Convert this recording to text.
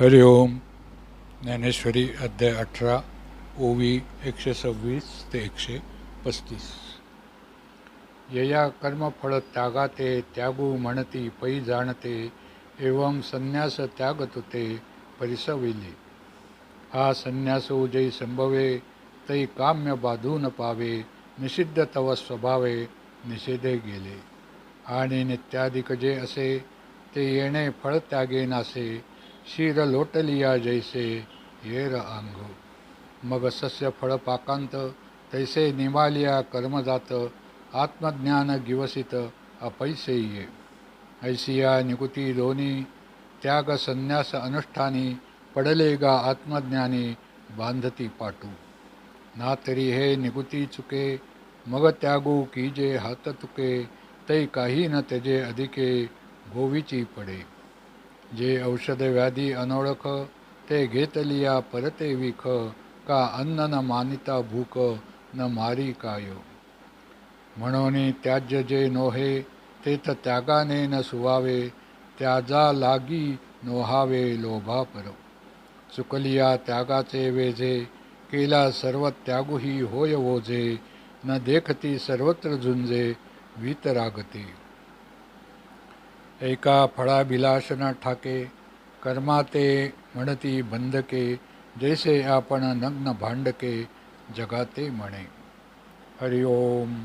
हरिओम. ज्ञानेश्वरी अध्याय 18 ओवी 126 ते 135. यया कर्मफळ त्यागाते त्यागू म्हणती पै जाणते एवं संन्यास त्यागतुते परिसविले. हा संन्यासो जै संभवे तै काम्य बाधून पावे निषिद्ध तव स्वभावे निषेधे गेले. आणि नित्याधिक जे असे ते येणे फळ त्यागे नासे शीर लोटलिया जैसे येर अंग. मग सस्य फळ पाकांत तैसे निवालिया कर्मजात आत्मज्ञान गिवसित अपैसे ये. ऐसिया निकुती दोनी त्याग संन्यास अनुष्ठानी पडले गा आत्मज्ञानी बांधती पाटू. ना तरी हे निकुती चुके मग त्यागू कीजे हात तुके तै काही न तेजे अधिके गोवीची पडे. जे औषध व्याधी अनोळख ते घेतलिया परते विख का अन्न न मानिता भूक न मारी काय. म्हणून त्याज्य जे नोहे तेथ त्यागाने न सुवावे त्याजा लागी नोहावे लोभापर. चुकलिया त्यागाचे वेझे केला सर्व त्यागुही होय ओझे न देखती सर्वत्र झुंजे वीतरागते. एका फळाभिलाष न ठाके कर्माते म्हणती बंधके जैसे आपण नग्न भांडके जगाते म्हणे. हरिओम.